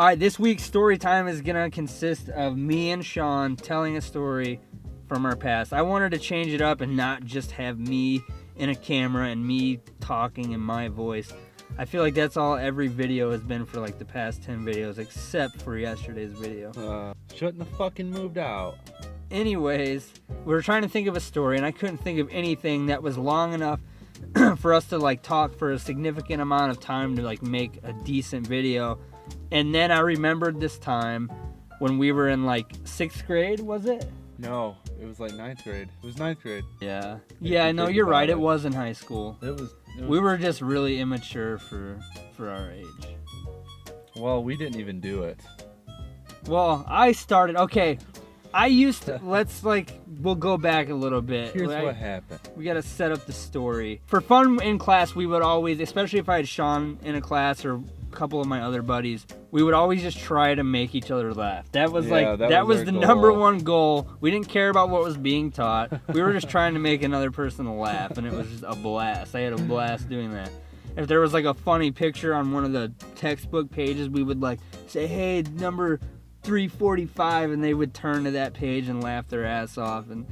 All right, this week's story time is going to consist of me and Sean telling a story from our past. I wanted to change it up and not just have me in a camera and me talking in my voice. I feel like that's all every video has been for like the past 10 videos, except for yesterday's video. Shouldn't have fucking moved out. Anyways, we were trying to think of a story, and I couldn't think of anything that was long enough for us to like talk for a significant amount of time to like make a decent video. And then I remembered this time when we were in like 6th grade, was it? No, it was like 9th grade. It was 9th grade. Yeah. Yeah, no, you're right. It was in high school. It was We were just really immature for our age. Well, we didn't even do it. Well, I started. Okay, I used to. We'll go back a little bit. Here's what happened. We gotta set up the story. For fun in class, we would always, especially if I had Sean in a class or a couple of my other buddies, we would always just try to make each other laugh. That was that was the number one goal. We didn't care about what was being taught. We were just trying to make another person laugh, and it was just a blast. I had a blast doing that. If there was like a funny picture on one of the textbook pages, we would like say, "Hey, number 345," and they would turn to that page and laugh their ass off, and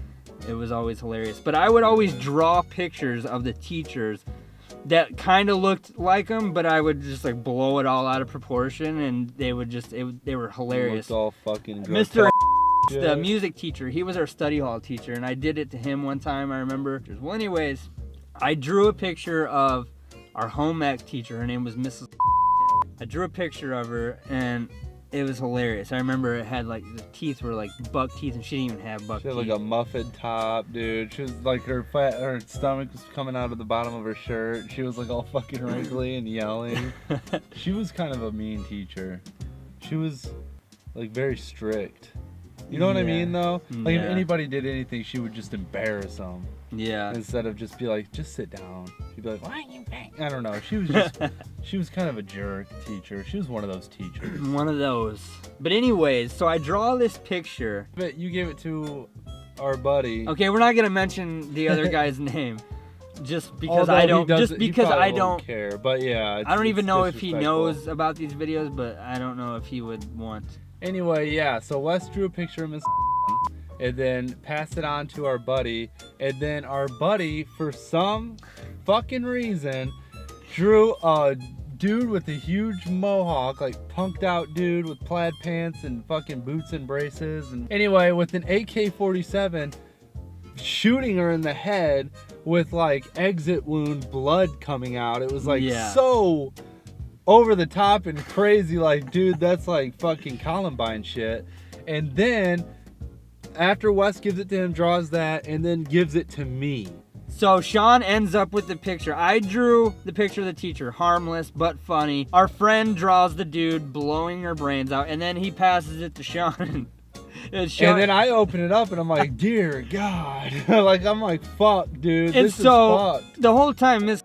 it was always hilarious. But I would always draw pictures of the teachers that kind of looked like them, but I would just like blow it all out of proportion, and they would just they were hilarious. It looked all fucking Mr. the music teacher, he was our study hall teacher, and I did it to him one time, I remember. Well, anyways, I drew a picture of our home ec teacher. Her name was Mrs. I drew a picture of her, and it was hilarious. I remember it had like the teeth were like buck teeth, and she didn't even have buck teeth. She had like a muffin top, dude. She was like her stomach was coming out of the bottom of her shirt. She was like all fucking wrinkly and yelling. She was kind of a mean teacher. She was like very strict. You know what I mean though? Like if anybody did anything, she would just embarrass them. Yeah. Instead of just be like, just sit down. She'd be like, why are you bang? I don't know. She was just, she was kind of a jerk teacher. She was one of those teachers. One of those. But anyways, so I draw this picture. But you gave it to our buddy. Okay, we're not gonna mention the other guy's name, just because Although I don't. he Just because I won't don't care. But yeah, I don't even know if he disrespectful. knows about these videos, but I don't know if he would want. Anyway, yeah. So Wes drew a picture of Miss, and then passed it on to our buddy, and then our buddy, for some fucking reason, drew a dude with a huge mohawk, like punked out dude with plaid pants and fucking boots and braces, and anyway, with an AK-47, shooting her in the head with like exit wound blood coming out. It was like so over the top and crazy, like, dude, that's like fucking Columbine shit. And then after Wes gives it to him, draws that, and then gives it to me. So Sean ends up with the picture. I drew the picture of the teacher, harmless but funny. Our friend draws the dude blowing her brains out, and then he passes it to Sean. And then I open it up and I'm like, dear God. Like, I'm like, fuck, dude. And this so is fucked. the whole time Miss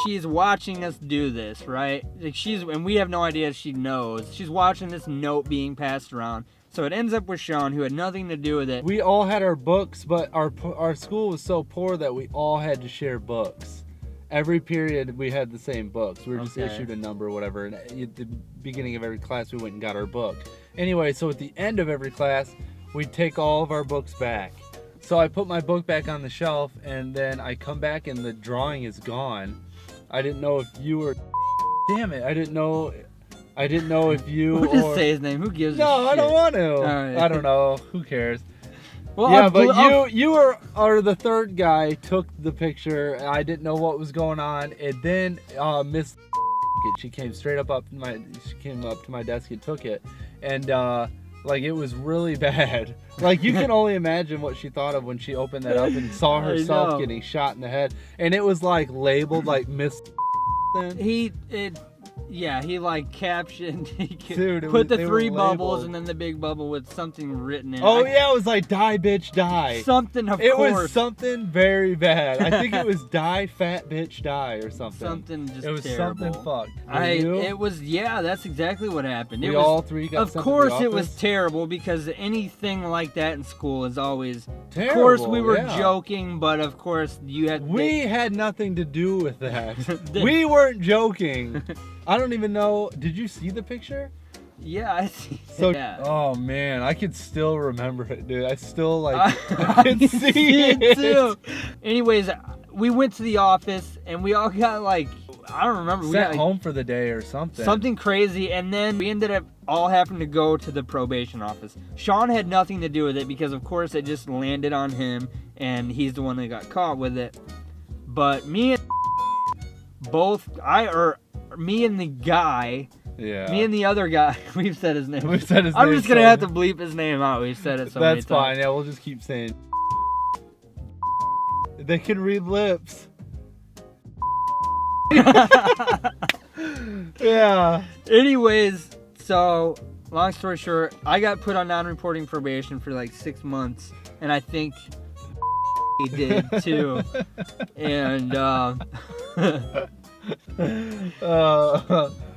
she's watching us do this, right? Like and we have no idea if she knows. She's watching this note being passed around. So it ends up with Sean, who had nothing to do with it. We all had our books, but our school was so poor that we all had to share books. Every period we had the same books. We were just issued a number or whatever. And at the beginning of every class, we went and got our book. Anyway, so at the end of every class, we'd take all of our books back. So I put my book back on the shelf, and then I come back and the drawing is gone. I didn't know if you were... Damn it, I didn't know if you We'll just say his name. Who gives a shit? No, I don't want to. Right. I don't know. Who cares? Well, yeah, but you are the third guy, took the picture. I didn't know what was going on, and then Miss she came straight up to my desk and took it, and like, it was really bad. Like, you can only imagine what she thought of when she opened that up and saw herself getting shot in the head, and it was like labeled like Miss. He like captioned. Dude, put the 3 bubbles and then the big bubble with something written in it. Oh yeah, it was like die bitch die. Something of course. It was something very bad. I think it was die fat bitch die or something. Something just It was terrible. something fucked. It was that's exactly what happened. We all three got Of sent course to the it was office. terrible, because anything like that in school is always terrible. Of course we were joking, but of course we had nothing to do with that. We weren't joking. I don't even know. Did you see the picture? Yeah, I see. So, yeah. oh man, I could still remember it, dude. I still like I can see it too. Anyways, we went to the office and we all got like, I don't remember. Sent we got like, home for the day or something. Something crazy, and then we ended up all having to go to the probation office. Sean had nothing to do with it because, of course, it just landed on him, and he's the one that got caught with it. But me and the guy. Yeah. Me and the other guy, we've said his name. We've said his I'm name. just gonna have to bleep his name out. We've said it so many times. That's fine. Yeah, we'll just keep saying. They can read lips. Yeah. Anyways, so long story short, I got put on non-reporting probation for like 6 months, and I think he did too. And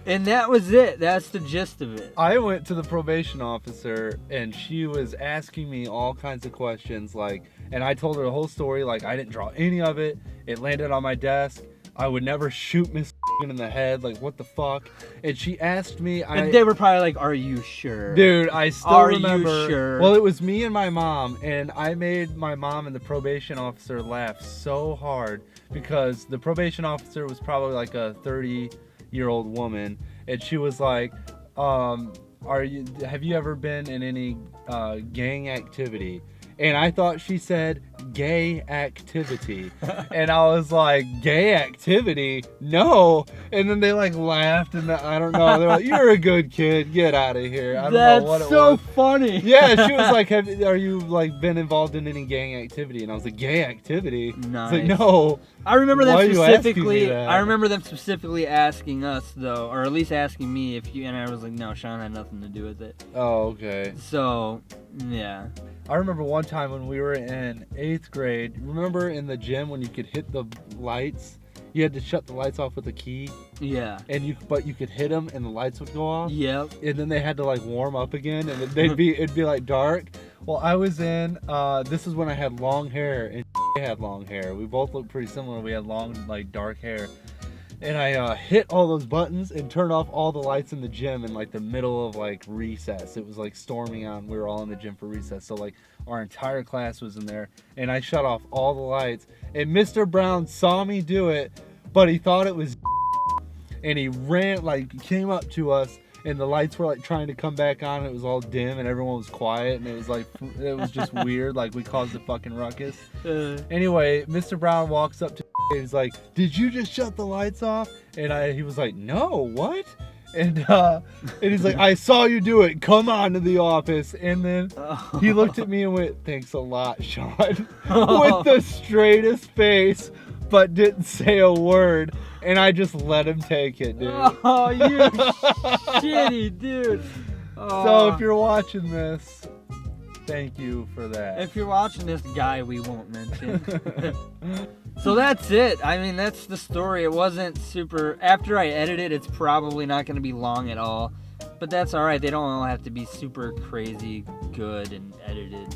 and that was it. That's the gist of it. I went to the probation officer and she was asking me all kinds of questions, like, and I told her the whole story, like I didn't draw any of it. It landed on my desk. I would never shoot Miss in the head, like what the fuck? And she asked me, and they were probably like, "Are you sure?" Dude, I still remember. Are you sure? Well, it was me and my mom, and I made my mom and the probation officer laugh so hard because the probation officer was probably like a 30-year-old woman, and she was like, have you ever been in any gang activity? And I thought she said gay activity. And I was like, gay activity? No. And then they like laughed and I don't know. They're like, you're a good kid. Get out of here. I don't know what it was. That's so funny. Yeah, she was like, are you like been involved in any gang activity? And I was like, gay activity? Nice. It's like, no. I remember them specifically. I remember them specifically asking us though, or at least asking me if you. And I was like, no, Sean had nothing to do with it. Oh, okay. So, yeah. I remember one time when we were in 8th grade. Remember in the gym when you could hit the lights? You had to shut the lights off with a key. Yeah. But you could hit them and the lights would go off. Yep. And then they had to like warm up again, and it'd be like dark. Well, I was in. This is when I had long hair and had long hair. We both looked pretty similar. We had long like dark hair. And I hit all those buttons and turned off all the lights in the gym in like the middle of like recess. It was like storming out and we were all in the gym for recess. So like our entire class was in there and I shut off all the lights. And Mr. Brown saw me do it, but he thought it was and he ran, like came up to us and the lights were like trying to come back on. And it was all dim and everyone was quiet and it was like, it was just weird. Like we caused a fucking ruckus. Anyway, Mr. Brown walks up to he's like, did you just shut the lights off? And he was like, no, what? And he's like, I saw you do it. Come on to the office. And then he looked at me and went, thanks a lot, Sean. With the straightest face, but didn't say a word. And I just let him take it, dude. Oh, you shitty dude. So if you're watching this, thank you for that. If you're watching this guy we won't mention. So that's it. I mean, that's the story. It wasn't super... After I edit it, it's probably not going to be long at all. But that's all right. They don't all have to be super crazy good and edited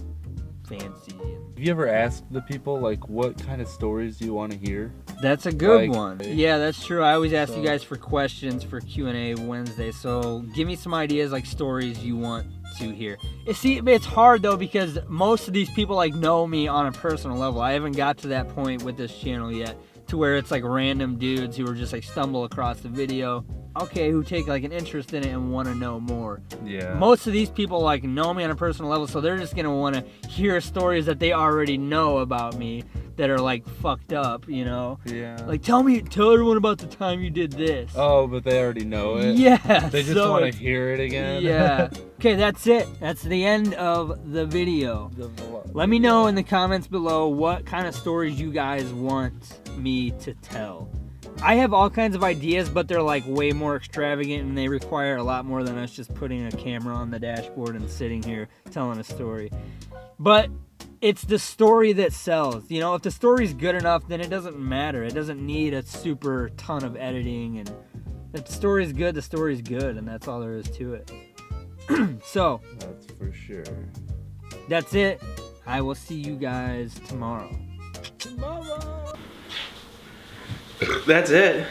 fancy. Have you ever asked the people, like, what kind of stories do you want to hear? That's a good one. Yeah, that's true. I always ask you guys for questions for Q&A Wednesday. So give me some ideas, like stories you want to hear. See, it's hard though because most of these people like know me on a personal level. I haven't got to that point with this channel yet to where it's like random dudes who are just like stumble across the video, okay, who take like an interest in it and want to know more. Yeah. Most of these people like know me on a personal level, so they're just gonna want to hear stories that they already know about me that are like fucked up, you know? Yeah. Like tell everyone about the time you did this. Oh, but they already know it. Yeah. They just want to hear it again. Yeah. Okay, that's it. That's the end of the video. Let me know in the comments below what kind of stories you guys want me to tell. I have all kinds of ideas, but they're like way more extravagant and they require a lot more than us just putting a camera on the dashboard and sitting here telling a story. But it's the story that sells. You know, if the story's good enough, then it doesn't matter. It doesn't need a super ton of editing. And if the story's good, the story's good, and that's all there is to it. So, that's for sure. That's it. I will see you guys tomorrow. That's it.